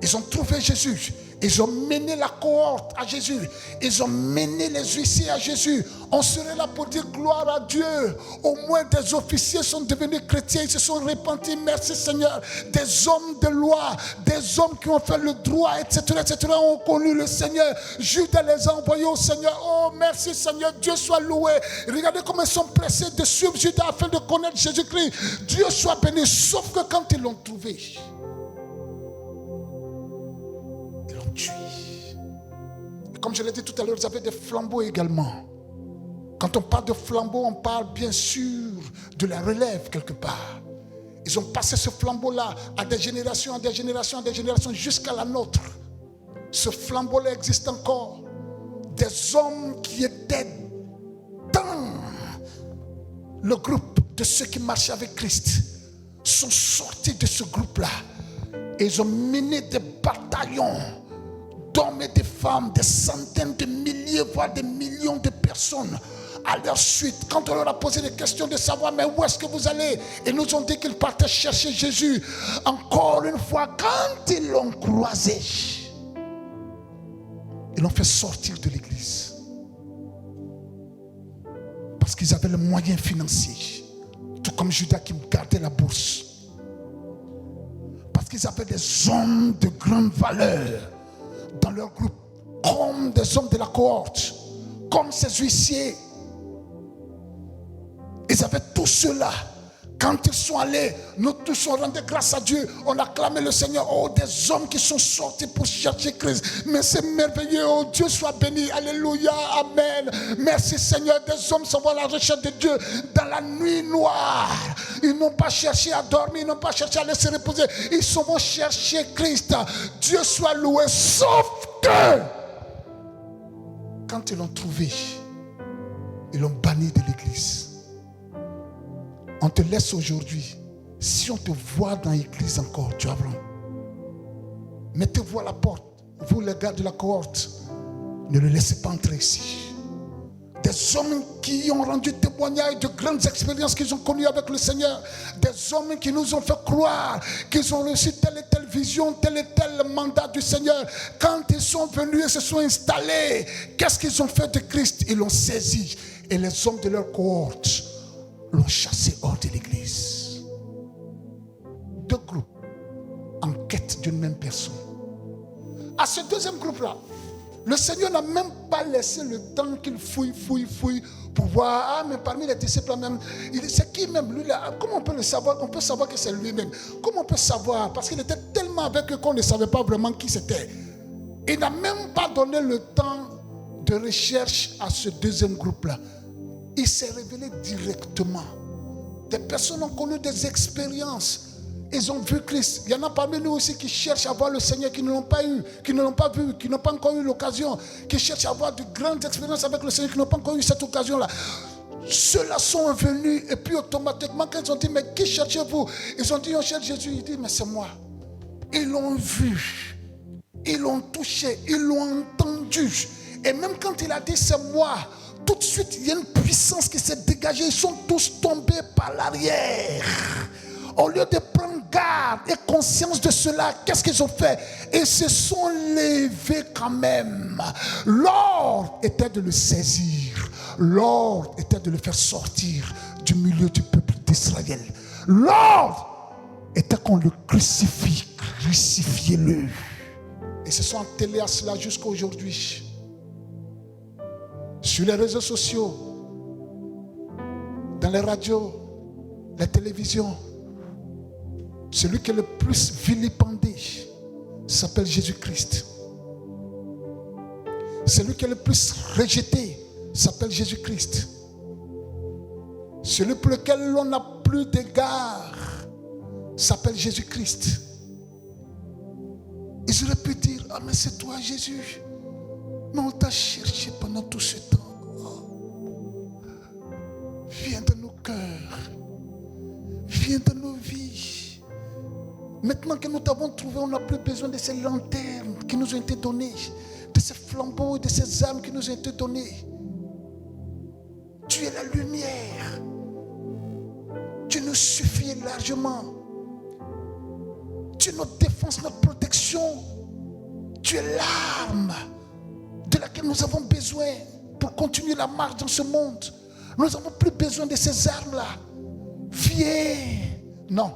Ils ont trouvé Jésus. Ils ont mené la cohorte à Jésus. Ils ont mené les huissiers à Jésus. On serait là pour dire gloire à Dieu. Au moins des officiers sont devenus chrétiens. Ils se sont repentis. Merci Seigneur. Des hommes de loi, des hommes qui ont fait le droit, etc., ont connu le Seigneur. Judas les a envoyés au Seigneur. Oh, merci Seigneur. Dieu soit loué. Regardez comment ils sont pressés de suivre Judas afin de connaître Jésus-Christ. Dieu soit béni. Sauf que quand ils l'ont trouvé, tué. Comme je l'ai dit tout à l'heure, vous avez des flambeaux également. Quand on parle de flambeau, on parle bien sûr de la relève quelque part. Ils ont passé ce flambeau-là à des générations, à des générations, à des générations, jusqu'à la nôtre. Ce flambeau-là existe encore. Des hommes qui étaient dans le groupe de ceux qui marchaient avec Christ sont sortis de ce groupe-là. Et ils ont mené des bataillons d'hommes femmes, des centaines de milliers, voire des millions de personnes à leur suite. Quand on leur a posé des questions de savoir, mais où est-ce que vous allez? Ils nous ont dit qu'ils partaient chercher Jésus. Encore une fois, quand ils l'ont croisé, ils l'ont fait sortir de l'église. Parce qu'ils avaient le moyen financier. Tout comme Judas qui gardait la bourse. Parce qu'ils avaient des hommes de grande valeur dans leur groupe. Comme des hommes de la cohorte. Comme ces huissiers. Ils avaient tout cela. Quand ils sont allés, nous tous on rendait grâce à Dieu. On a clamé le Seigneur. Oh, des hommes qui sont sortis pour chercher Christ. Mais c'est merveilleux. Oh, Dieu soit béni. Alléluia. Amen. Merci Seigneur. Des hommes sont à la recherche de Dieu dans la nuit noire. Ils n'ont pas cherché à dormir. Ils n'ont pas cherché à aller se reposer. Ils sont venus chercher Christ. Dieu soit loué. Sauf que quand ils l'ont trouvé, ils l'ont banni de l'église. On te laisse aujourd'hui. Si on te voit dans l'église encore, tu apprends. Mettez-vous à la porte. Vous les gars de la cohorte, ne le laissez pas entrer ici. Des hommes qui ont rendu témoignage de grandes expériences qu'ils ont connues avec le Seigneur. Des hommes qui nous ont fait croire qu'ils ont reçu telle et telle vision, tel et tel mandat du Seigneur. Quand ils sont venus et se sont installés, qu'est-ce qu'ils ont fait de Christ? Ils l'ont saisi. Et les hommes de leur cohorte l'ont chassé hors de l'église. Deux groupes en quête d'une même personne. À ce deuxième groupe-là, le Seigneur n'a même pas laissé le temps qu'il fouille pour voir. Ah, mais parmi les disciples même, c'est qui même lui là? Comment on peut le savoir? On peut savoir que c'est lui-même. Comment on peut savoir? Parce qu'il était tellement avec eux qu'on ne savait pas vraiment qui c'était. Il n'a même pas donné le temps de recherche à ce deuxième groupe-là. Il s'est révélé directement. Des personnes ont connu des expériences. Ils ont vu Christ. Il y en a parmi nous aussi qui cherchent à voir le Seigneur, qui ne l'ont pas eu, qui ne l'ont pas vu, qui n'ont pas encore eu l'occasion, qui cherchent à avoir de grandes expériences avec le Seigneur, qui n'ont pas encore eu cette occasion-là. Ceux-là sont venus et puis automatiquement, quand ils ont dit, mais qui cherchez-vous? Ils ont dit, on cherche Jésus. Il dit, mais c'est moi. Ils l'ont vu, ils l'ont touché, ils l'ont entendu. Et même quand il a dit, c'est moi, tout de suite, il y a une puissance qui s'est dégagée. Ils sont tous tombés par l'arrière. Au lieu de prendre garde et conscience de cela, qu'est-ce qu'ils ont fait? Ils se sont levés quand même. L'ordre était de le saisir. L'ordre était de le faire sortir du milieu du peuple d'Israël. L'ordre était qu'on le crucifie. Crucifiez-le. Et se sont attelés à cela jusqu'à aujourd'hui. Sur les réseaux sociaux, dans les radios, les télévisions, celui qui est le plus vilipendé s'appelle Jésus-Christ. Celui qui est le plus rejeté s'appelle Jésus-Christ. Celui pour lequel l'on n'a plus d'égard s'appelle Jésus-Christ. Ils auraient pu dire, ah mais c'est toi Jésus. Mais on t'a cherché pendant tout ce temps. Oh. Viens dans nos cœurs. Viens dans nos vies. Maintenant que nous t'avons trouvé, on n'a plus besoin de ces lanternes qui nous ont été données, de ces flambeaux, de ces âmes qui nous ont été données. Tu es la lumière. Tu nous suffis largement. Tu es notre défense, notre protection. Tu es l'arme de laquelle nous avons besoin pour continuer la marche dans ce monde. Nous n'avons plus besoin de ces armes-là. Viens. Non.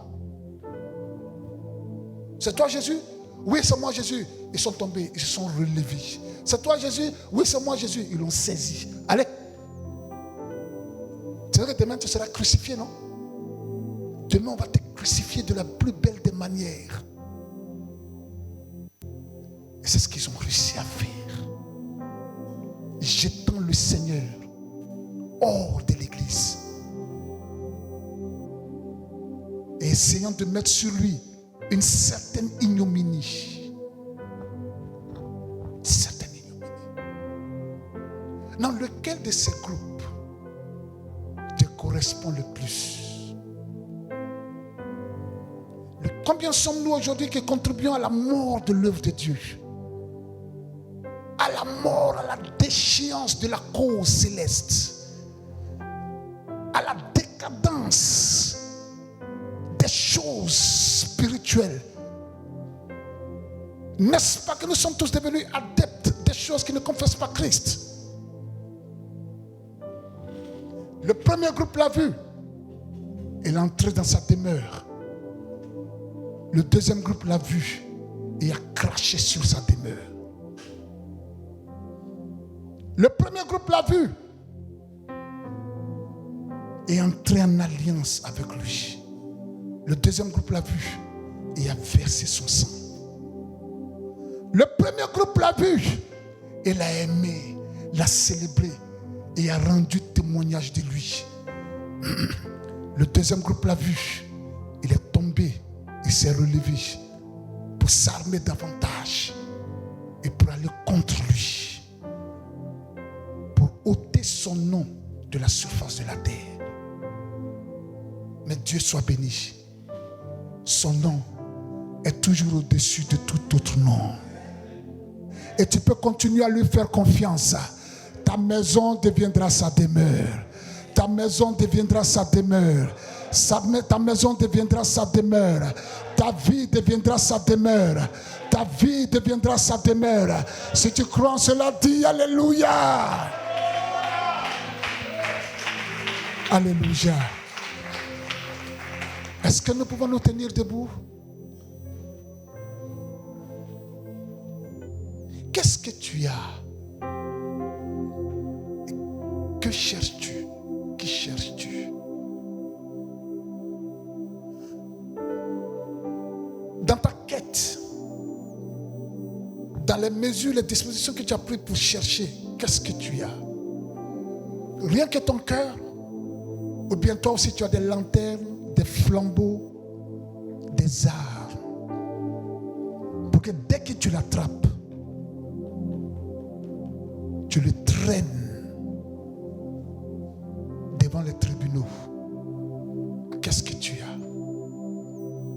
C'est toi Jésus? Oui, c'est moi Jésus. Ils sont tombés, ils se sont relevés. C'est toi Jésus? Oui, c'est moi Jésus. Ils l'ont saisi. Allez. C'est vrai que demain tu seras crucifié, non? Demain on va te crucifier de la plus belle des manières. Et c'est ce qu'ils ont réussi à faire. Jetant le Seigneur hors de l'église. Et essayant de mettre sur lui une certaine ignominie. Une certaine ignominie. Dans lequel de ces groupes te correspond le plus? Combien sommes-nous aujourd'hui qui contribuons à la mort de l'œuvre de Dieu? À la mort, à la déchéance de la cause céleste, à la décadence des choses spirituelles. N'est-ce pas que nous sommes tous devenus adeptes des choses qui ne confessent pas Christ? Le premier groupe l'a vu. Il est entré dans sa demeure. Le deuxième groupe l'a vu et a craché sur sa demeure. Le premier groupe l'a vu et est entré en alliance avec lui. Le deuxième groupe l'a vu et a versé son sang. Le premier groupe l'a vu et l'a aimé, l'a célébré et a rendu témoignage de lui. Le deuxième groupe l'a vu, il est tombé, il s'est relevé pour s'armer davantage et pour aller contre lui, pour ôter son nom de la surface de la terre. Mais Dieu soit béni. Son nom est toujours au-dessus de tout autre nom. Et tu peux continuer à lui faire confiance. Ta maison deviendra sa demeure. Ta maison deviendra sa demeure. Ta maison deviendra sa demeure. Ta vie deviendra sa demeure. Ta vie deviendra sa demeure. Si tu crois en cela, dis Alléluia. Alléluia. Est-ce que nous pouvons nous tenir debout? Qu'est-ce que tu as? Que cherches-tu? Qui cherches-tu? Dans ta quête, dans les mesures, les dispositions que tu as prises pour chercher, qu'est-ce que tu as? Rien que ton cœur? Ou bien toi aussi tu as des lanternes, des flambeaux, des arts, pour que dès que tu l'attrapes, tu le traînes devant les tribunaux. Qu'est-ce que tu as?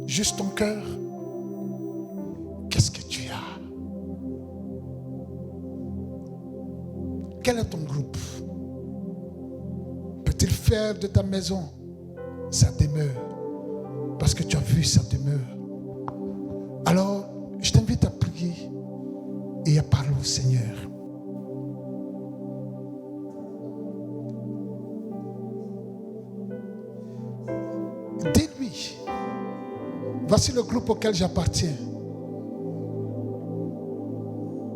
Juste ton cœur? Qu'est-ce que tu as? Quel est ton groupe? Peut-il faire de ta maison sa demeure? Parce que tu as vu sa demeure. Alors, je t'invite à prier et à parler au Seigneur. Dis-lui, voici le groupe auquel j'appartiens.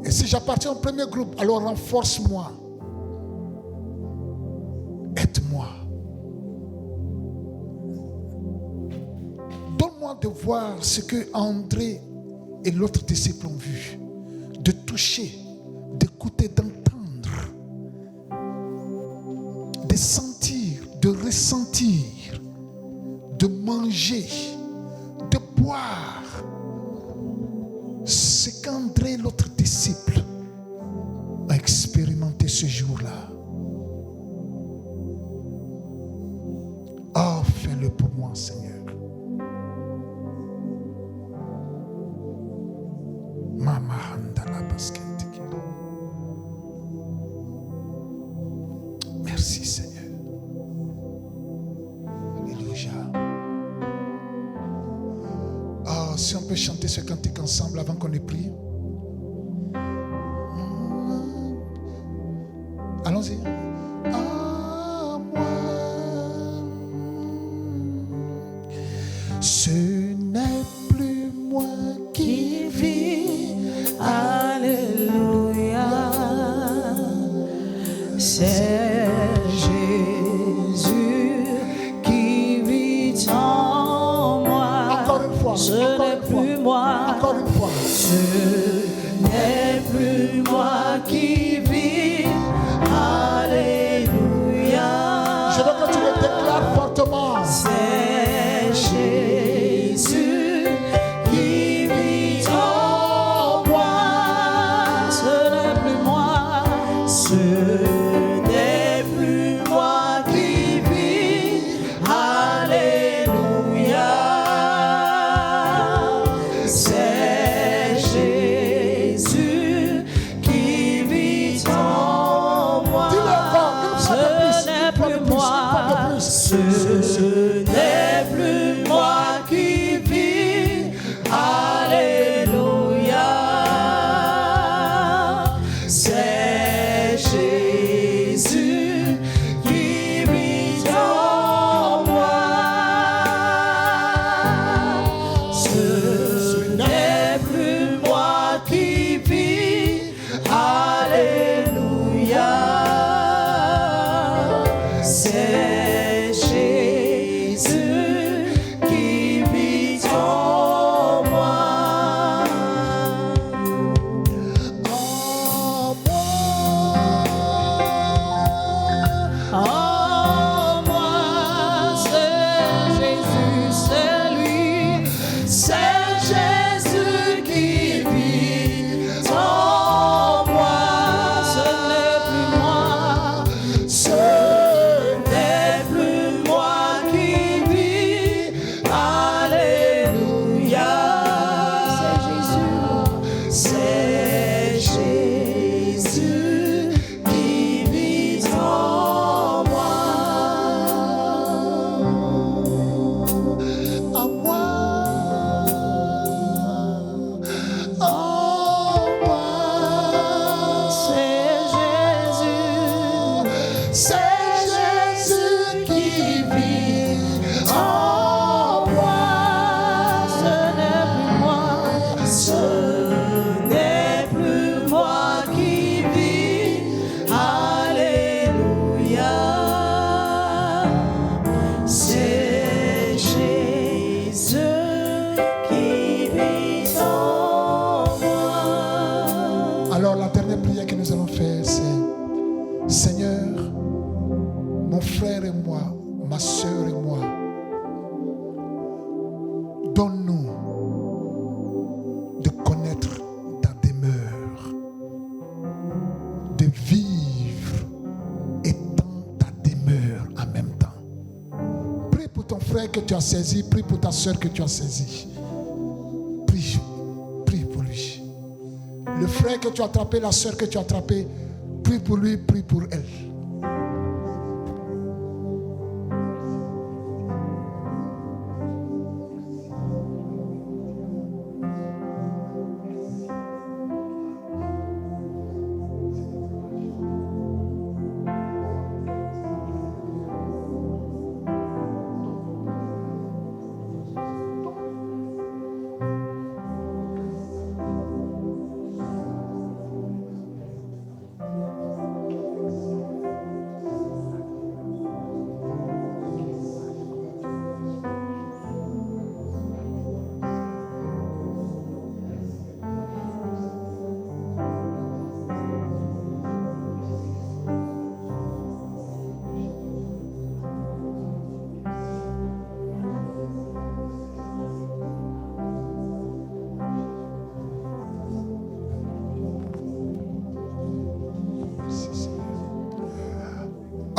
Et si j'appartiens au premier groupe, alors renforce-moi. Aide-moi. Donne-moi de voir ce que André et l'autre disciple ont vu. De toucher, d'écouter, d'entendre, de sentir, de ressentir, de manger, de boire ce qu'André et l'autre disciple a expérimenté ce jour-là. Oh, fais-le pour moi, Seigneur. Merci, Seigneur. Alléluia. Oh, si on peut chanter ce cantique ensemble avant qu'on ait prié. Allons-y. À moi, ce n'est plus moi qui vis. Alléluia. C'est Jésus qui vit en moi. Encore une fois. Ce n'est plus moi. Encore une fois. Ce n'est plus moi qui vis. Alléluia. Je veux que tu le déclares fortement. C'est Jésus qui vit en moi. Ce n'est plus moi. Ce n'est plus moi qui vis. Alléluia. C'est Jésus n'est plus moi qui vis. Alléluia. C'est Jésus qui vit en moi. Ce n'est plus moi qui vis. Alléluia. C'est Jésus qui vit en moi. En moi, c'est Jésus, c'est lui. C'est Jésus qui vit en moi. Ce n'est plus moi. Ce n'est plus moi qui vis. Alléluia. C'est Jésus. C'est Jésus qui vit en moi. En moi. En moi. C'est Jésus. C'est Jésus qui vit en moi. Ce n'est plus moi. Ce n'est plus moi qui vis. Alléluia. C'est Jésus qui vit en moi. Alors la dernière prière que nous allons faire, c'est Seigneur, mon frère et moi, ma soeur et moi, donne-nous de connaître ta demeure, de vivre étant ta demeure en même temps. Prie pour ton frère que tu as saisi, prie pour ta soeur que tu as saisie. Prie, prie pour lui. Le frère que tu as attrapé, la soeur que tu as attrapé, prie pour lui, prie pour elle.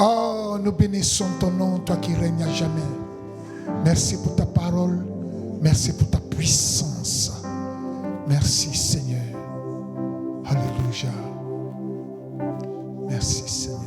Oh, nous bénissons ton nom, toi qui règnes à jamais. Merci pour ta parole. Merci pour ta puissance. Merci Seigneur. Alléluia. Merci Seigneur.